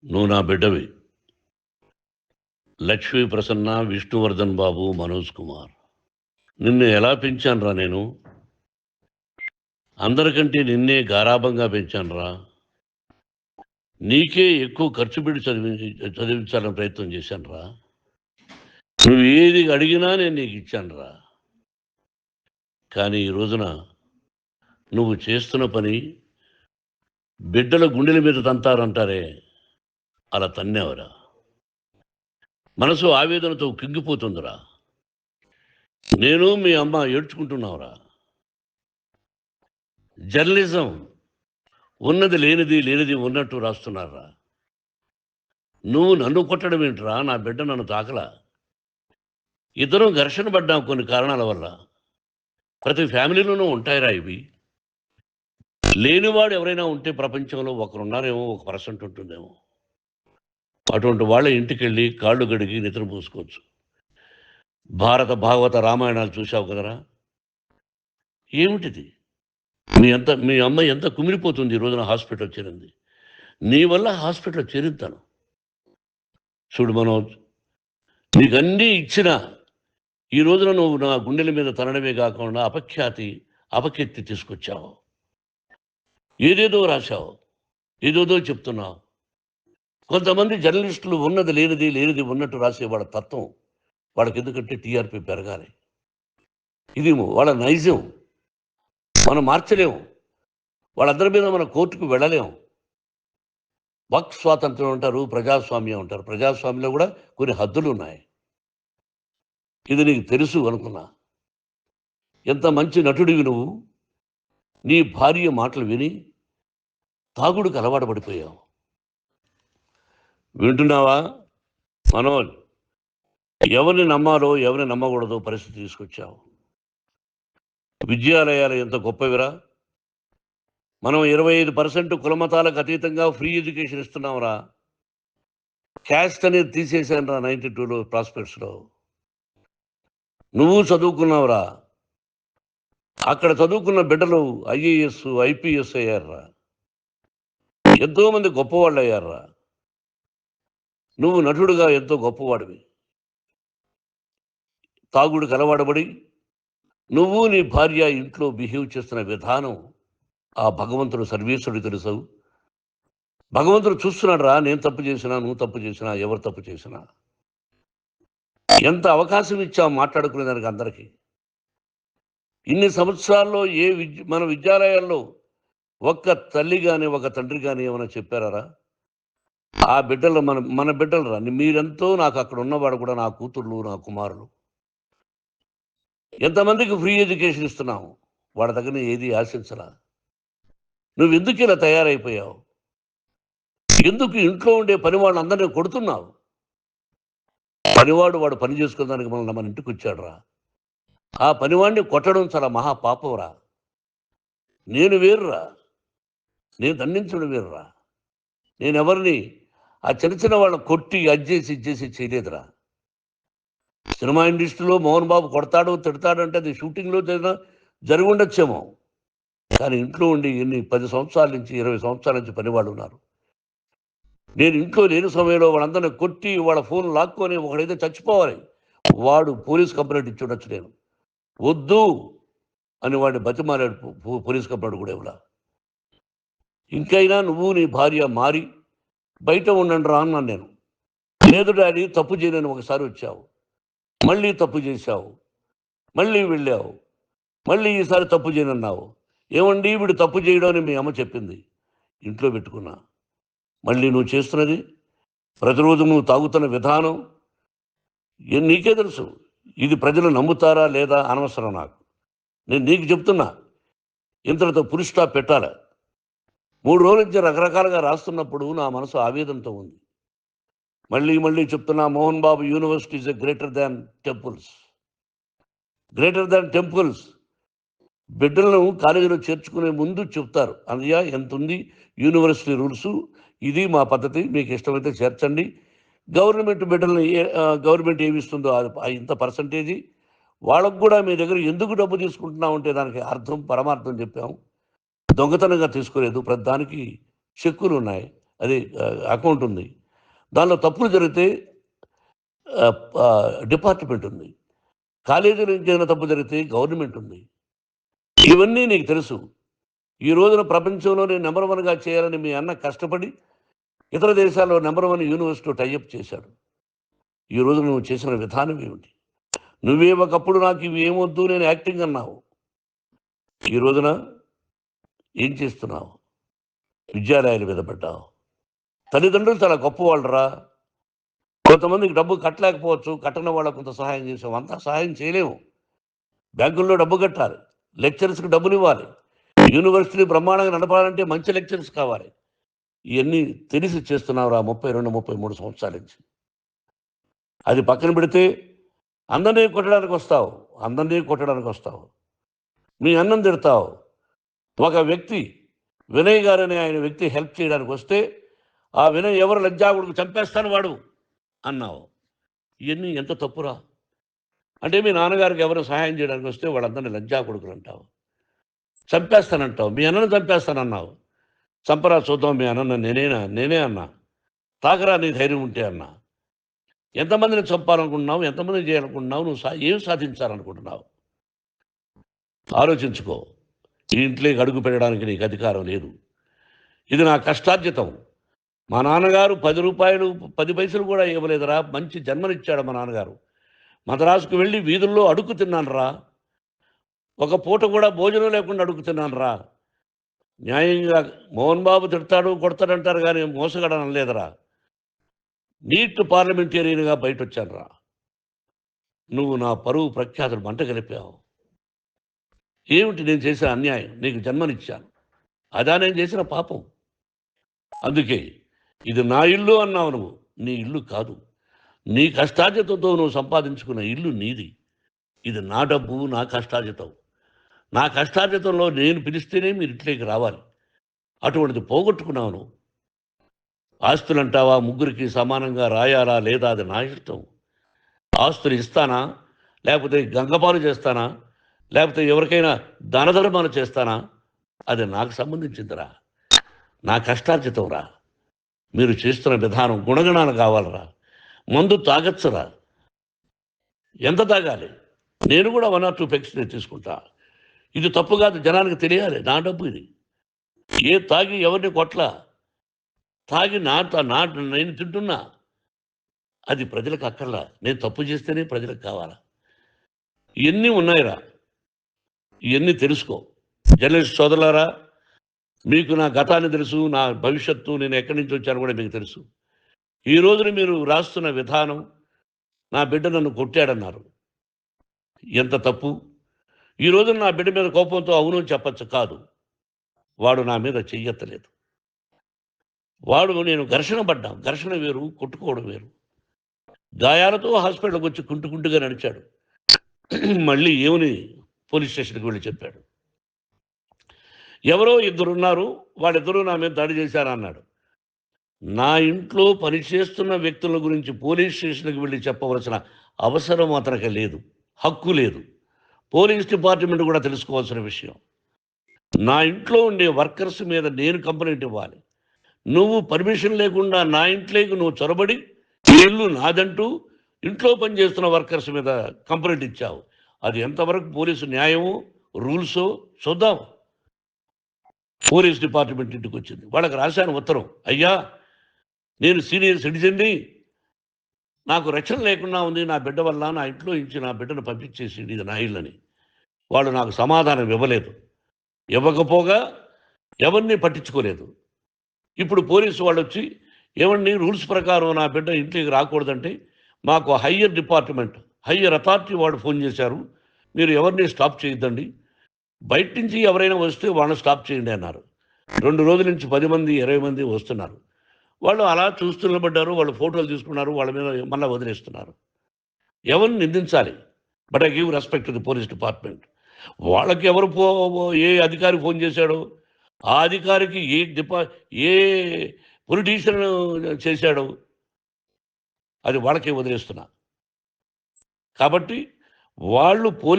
నువ్వు నా బిడ్డవి. లక్ష్మీ ప్రసన్న, విష్ణువర్ధన్ బాబు, మనోజ్ కుమార్. నిన్ను ఎలా పెంచానురా నేను? అందరికంటే నిన్నే గారాబంగా పెంచానురా. నీకే ఎక్కువ ఖర్చు పెట్టి చదివించాలని ప్రయత్నం చేశానురా. నువ్వు ఏది అడిగినా నేను నీకు ఇచ్చానురా. కానీ ఈ రోజున నువ్వు చేస్తున్న పని బిడ్డల గుండెల మీద తంతారంటారే, అలా తన్నావురా. మనసు ఆవేదనతో కింగిపోతుందిరా. నేను మీ అమ్మ ఏడ్చుకుంటున్నావురా. జర్నలిజం ఉన్నది లేనిది, లేనిది ఉన్నట్టు రాస్తున్నారా. నువ్వు నన్ను కొట్టడం ఏంట్రా? నా బిడ్డ నన్ను తాకలా. ఇద్దరం ఘర్షణ పడ్డాం కొన్ని కారణాల వల్ల. ప్రతి ఫ్యామిలీలోనూ ఉంటాయిరా ఇవి. లేనివాడు ఎవరైనా ఉంటే ప్రపంచంలో ఒకరున్నారేమో, 1% ఉంటుందేమో. అటువంటి వాళ్ళ ఇంటికి వెళ్ళి కాళ్ళు గడిగి నిద్ర పూసుకోవచ్చు. భారత భాగవత రామాయణాలు చూశావు కదరా. ఏమిటిది? మీ అమ్మ ఎంత కుమిలిపోతుంది ఈ రోజున హాస్పిటల్ చేరింది. నీ వల్ల హాస్పిటల్ చేరుతాను. చూడు మనోజ్, నీకన్నీ ఇచ్చిన ఈ రోజున నువ్వు నా గుండెల మీద తనడమే కాకుండా అపకీర్తి తీసుకొచ్చావు. ఏదేదో రాశావు, ఏదేదో చెప్తున్నావు. కొంతమంది జర్నలిస్టులు ఉన్నది లేనిది, లేనిది ఉన్నట్టు రాసే వాళ్ళ తత్వం వాళ్ళకి ఎందుకంటే టీఆర్పీ పెరగాలి. ఇది వాళ్ళ నైజం. మనం మార్చలేము. వాళ్ళందరి మీద మన కోర్టుకు వెళ్ళలేము. వాక్ స్వాతంత్రం అంటారు, ప్రజాస్వామ్యం అంటారు. ప్రజాస్వామ్యంలో కూడా కొన్ని హద్దులు ఉన్నాయి. ఇది నీకు తెలుసు అనుకున్నా. ఎంత మంచి నటుడివి నువ్వు. నీ భార్య మాటలు విని తాగుడుకు అలవాటు పడిపోయావు. వింటున్నావా మనోజ్? ఎవరిని నమ్మాలో ఎవరిని నమ్మకూడదో పరిస్థితి తీసుకొచ్చావు. విద్యాలయాలు ఎంత గొప్పవిరా. మనం 25% కులమతాలకు అతీతంగా ఫ్రీ ఎడ్యుకేషన్ ఇస్తున్నాంరా. క్యాస్ట్ అనేది తీసేశాను రా 92లో ప్రాస్పెక్ట్స్లో. నువ్వు చదువుకున్నావురా. అక్కడ చదువుకున్న బిడ్డలు ఐఏఎస్, ఐపీఎస్ అయ్యారా. ఎంతోమంది గొప్పవాళ్ళు అయ్యారా. నువ్వు నటుడుగా ఎంతో గొప్పవాడివి. తాగుడికి అలవాడబడి నువ్వు నీ భార్య ఇంట్లో బిహేవ్ చేస్తున్న విధానం ఆ భగవంతుడు సర్వేశ్వరుడు తెలుసు. భగవంతుడు చూస్తున్నాడు రా. నేను తప్పు చేసినా, నువ్వు తప్పు చేసినా, ఎవరు తప్పు చేసినా. ఎంత అవకాశం ఇచ్చావు మాట్లాడుకునేదానికి అందరికీ. ఇన్ని సంవత్సరాల్లో మన విద్యాలయాల్లో ఒక్క తల్లి కానీ ఒక తండ్రి కానీ ఏమైనా చెప్పారా? ఆ బిడ్డలు మన బిడ్డలు రా. మీరెంతో నాకు అక్కడ ఉన్నవాడు కూడా నా కూతుర్లు, నా కుమారులు. ఎంతమందికి ఫ్రీ ఎడ్యుకేషన్ ఇస్తున్నావు. వాడి దగ్గర ఏది ఆశించరా. నువ్వు ఎందుకు ఇలా తయారైపోయావు? ఎందుకు ఇంట్లో ఉండే పనివాళ్ళు అందరినీ కొడుతున్నావు? పనివాడు వాడు పని చేసుకోవడానికి మన ఇంటికి వచ్చాడు రా. ఆ పనివాడిని కొట్టడం చాలా మహాపాపంరా. నేను వేరురా. నేను దండించడం వేరురా. నేను ఎవరిని ఆ చిన్న వాళ్ళని కొట్టి ఇచ్చేసి చేయలేదురా. సినిమా ఇండస్ట్రీలో మోహన్ బాబు కొడతాడు, తిడతాడు అంటే అది షూటింగ్లో జరిగి ఉండొచ్చేమో. కానీ ఇంట్లో ఉండి 10 సంవత్సరాల నుంచి 20 సంవత్సరాల నుంచి పనివాళ్ళు ఉన్నారు. నేను ఇంట్లో లేని సమయంలో వాళ్ళందరినీ కొట్టి వాళ్ళ ఫోన్ లాక్కొని ఒకడైతే చచ్చిపోవాలి. వాడు పోలీస్ కంప్లైంట్ ఇచ్చి ఉండొచ్చు. నేను వద్దు అని వాడిని బతిమాలాడు పోలీస్ కంప్లైంట్ కూడా ఇవ్వలా. ఇంకైనా నువ్వు నీ భార్య మారి బయట ఉండండి రా అన్నాను నేను. లేదు డాడీ, తప్పు చేయలేని ఒకసారి వచ్చావు, మళ్ళీ తప్పు చేశావు, మళ్ళీ వెళ్ళావు, మళ్ళీ ఈసారి తప్పు చేయనన్నావు. ఏమండి వీడు తప్పు చేయడం అని మీ అమ్మ చెప్పింది. ఇంట్లో పెట్టుకున్నా. మళ్ళీ నువ్వు చేస్తున్నది, ప్రతిరోజు నువ్వు తాగుతున్న విధానం నీకే తెలుసు. ఇది ప్రజలు నమ్ముతారా లేదా అనవసరం నాకు. నేను నీకు చెప్తున్నా, ఇంతటితో ఫుల్ స్టాప్ పెట్టాలి. 3 రోజుల నుంచి రకరకాలుగా రాస్తున్నప్పుడు నా మనసు ఆవేదనతో ఉంది. మళ్ళీ చెప్తున్నా, Mohan Babu university is greater than temples. Greater than temples. బిడ్డలను కాలేజీలో చేర్చుకునే ముందు చెప్తారు, అన్నయ్య ఎంత ఉంది యూనివర్సిటీ రూల్స్, ఇది మా పద్ధతి, మీకు ఇష్టమైతే చేర్చండి. గవర్నమెంట్ బిడ్డలను గవర్నమెంట్ ఏమిస్తుందో ఇంత పర్సంటేజీ వాళ్ళకు కూడా మీ దగ్గర ఎందుకు డబ్బు తీసుకుంటున్నాం అంటే దానికి అర్థం పరమార్థం చెప్పాము. దొంగతనంగా తీసుకోలేదు. ప్రతి దానికి చెక్కులు ఉన్నాయి. అది అకౌంట్ ఉంది. దానిలో తప్పులు జరిగితే డిపార్ట్మెంట్ ఉంది. కాలేజీలో ఇంకేదైనా తప్పు జరిగితే గవర్నమెంట్ ఉంది. ఇవన్నీ నీకు తెలుసు. ఈ రోజున ప్రపంచంలోనే నంబర్ 1గా చేయాలని మీ అన్న కష్టపడి ఇతర దేశాల్లో నంబర్ 1 యూనివర్సిటీ టైఅప్ చేశాడు. ఈ రోజు నువ్వు చేసిన విధానం ఏమిటి? నువ్వే ఒకప్పుడు నాకు ఇవి ఏమొద్దు నేను యాక్టింగ్ అన్నావు. ఈ రోజున ఏం చేస్తున్నావు? విద్యాలయాల మీద పడ్డావు. తల్లిదండ్రులు చాలా గొప్పవాళ్ళరా. కొంతమందికి డబ్బు కట్టలేకపోవచ్చు, కట్టని వాళ్ళకు కొంత సహాయం చేసాం. అంతా సహాయం చేయలేము. బ్యాంకుల్లో డబ్బు కట్టాలి, లెక్చరర్స్కి డబ్బులు ఇవ్వాలి, యూనివర్సిటీ బ్రహ్మాండంగా నడపాలంటే మంచి లెక్చరర్స్ కావాలి. ఇవన్నీ తెలిసి చేస్తున్నావురా 32, 33 సంవత్సరాల నుంచి. అది పక్కన పెడితే అందరినీ కొట్టడానికి వస్తావు. మీ అన్నం తిడతావు. ఒక వ్యక్తి వినయ్ గారనే ఆయన వ్యక్తి హెల్ప్ చేయడానికి వస్తే ఆ వినయ్ ఎవరు లజ్జాగుడికి చంపేస్తాను వాడు అన్నావు. ఇవన్నీ ఎంత తప్పురా? అంటే మీ నాన్నగారికి ఎవరు సహాయం చేయడానికి వస్తే వాళ్ళందరినీ లజ్జాగుడుకులు అంటావు, చంపేస్తానంటావు. మీ అన్నను చంపేస్తానన్నావు. చంపరా చూద్దాం మీ అన్న. నేనే అన్నా. తాకరా నీ ధైర్యం ఉంటే అన్నా. ఎంతమందిని చంపాలనుకుంటున్నావు? ఎంతమందిని చేయాలనుకుంటున్నావు? నువ్వు ఏం సాధించాలనుకుంటున్నావు? ఆలోచించుకో. ఈ ఇంట్లోకి అడుగు పెట్టడానికి నీకు అధికారం లేదు. ఇది నా కష్టార్జితం. మా నాన్నగారు 10 రూపాయలు 10 పైసలు కూడా ఇవ్వలేదురా. మంచి జన్మనిచ్చాడు మా నాన్నగారు. మద్రాసుకు వెళ్ళి వీధుల్లో అడుగు తిన్నాను రా. ఒక పూట కూడా భోజనం లేకుండా అడుగు తిన్నాను రా. న్యాయంగా మోహన్ బాబు తిడతాడు కొడతాడంటారు కానీ మోసగడం అనలేదురా. నీట్ పార్లమెంటేరియన్గా బయట వచ్చాను రా. నువ్వు నా పరువు ప్రఖ్యాతులు మంట కలిపావు. ఏమిటి నేను చేసిన అన్యాయం? నీకు జన్మనిచ్చాను, అదా నేను చేసిన పాపం. అందుకే ఇది నా ఇల్లు అన్నావు. నువ్వు నీ ఇల్లు కాదు. నీ కష్టార్జితంతో నువ్వు సంపాదించుకున్న ఇల్లు నీది. ఇది నా డబ్బు, నా కష్టార్జితం. నా కష్టార్జితంలో నేను పిలిస్తేనే మీరు ఇంట్లోకి రావాలి. అటువంటిది పోగొట్టుకున్నావు నువ్వు. ఆస్తులు అంటావా? ముగ్గురికి సమానంగా రాయాలా లేదా అది నా ఇష్టం. ఆస్తులు ఇస్తానా, లేకపోతే గంగపాలు చేస్తానా, లేకపోతే ఎవరికైనా దానధర్మాలు చేస్తానా, అది నాకు సంబంధించిందిరా. నా కష్టార్జితం రా. మీరు చేస్తున్న విధానం గుణగణాలు కావాలరా. మందు తాగచ్చురా. ఎంత తాగాలి? నేను కూడా 1 or 2 పెగ్స్ నేను తీసుకుంటా. ఇది తప్పు కాదు, జనానికి తెలియాలి. నా డబ్బు ఇది. తాగి ఎవరిని కొట్లా, తాగి నేను తింటున్నా. అది ప్రజలకు అక్కర్లా. నేను తప్పు చేస్తేనే ప్రజలకు కావాలా. ఇవన్నీ ఉన్నాయిరా. ఇవన్నీ తెలుసుకో. జర్నలిస్ట్ సోదరులారా, మీకు నా గతాన్ని తెలుసు, నా భవిష్యత్తు, నేను ఎక్కడి నుంచి వచ్చాను కూడా మీకు తెలుసు. ఈ రోజున మీరు రాస్తున్న విధానం, నా బిడ్డ నన్ను కొట్టాడన్నారు. ఎంత తప్పు! ఈ రోజున నా బిడ్డ మీద కోపంతో అవును చెప్పచ్చు. కాదు, వాడు నా మీద చెయ్యెత్తలేదు. నేను ఘర్షణ పడ్డాం. ఘర్షణ వేరు, కొట్టుకోవడం వేరు. గాయాలతో హాస్పిటల్కి వచ్చి కుంటుకుంటుగా నడిచాడు. మళ్ళీ ఏమని పోలీస్ స్టేషన్కి వెళ్ళి చెప్పాడు. ఎవరో 2 ఉన్నారు, వాళ్ళిద్దరూ నా మీద దాడి చేశారన్నాడు. నా ఇంట్లో పనిచేస్తున్న వ్యక్తుల గురించి పోలీస్ స్టేషన్కి వెళ్ళి చెప్పవలసిన అవసరం అతనికి లేదు, హక్కు లేదు. పోలీస్ డిపార్ట్మెంట్ కూడా తెలుసుకోవాల్సిన విషయం. నా ఇంట్లో ఉండే వర్కర్స్ మీద నేను కంప్లైంట్ ఇవ్వాలి. నువ్వు పర్మిషన్ లేకుండా నా ఇంట్లోకి నువ్వు చొరబడి ఇల్లు నాదంటూ ఇంట్లో పనిచేస్తున్న వర్కర్స్ మీద కంప్లైంట్ ఇచ్చావు. అది ఎంతవరకు పోలీసు న్యాయమో రూల్సో చూద్దాం. పోలీస్ డిపార్ట్మెంట్ ఇంటికి వచ్చింది. వాళ్ళకి రాశాను ఉత్తరం. అయ్యా, నేను సీనియర్ సిటిజన్ని, నాకు రక్షణ లేకుండా ఉంది. నా బిడ్డ వల్ల నా ఇంట్లో నుంచి నా బిడ్డను పంపించేసి ఇది నా ఇల్లని. వాళ్ళు నాకు సమాధానం ఇవ్వలేదు. ఇవ్వకపోగా ఎవరిని పట్టించుకోలేదు. ఇప్పుడు పోలీసు వాళ్ళు వచ్చి ఏమండి రూల్స్ ప్రకారం నా బిడ్డ ఇంటికి రాకూడదంటే మాకు హయ్యర్ అథారిటీ వాళ్ళు ఫోన్ చేశారు. మీరు ఎవరిని స్టాప్ చేయొద్దండి, బయట నుంచి ఎవరైనా వస్తే వాళ్ళని స్టాప్ చేయండి అన్నారు. 2 రోజుల నుంచి 10 మంది 20 మంది వస్తున్నారు. వాళ్ళు అలా చూస్తూ నిలబడ్డారు. వాళ్ళు ఫోటోలు తీసుకున్నారు. వాళ్ళ మీద మళ్ళీ వదిలేస్తున్నారు. ఎవరిని నిందించాలి? But I give respect to the police department. వాళ్ళకి ఎవరు ఏ అధికారి ఫోన్ చేశాడో, ఆ అధికారికి ఏ పొలిటీషియన్ చేశాడో అది వాళ్ళకే వదిలేస్తున్నా. కాబట్టి వాళ్ళు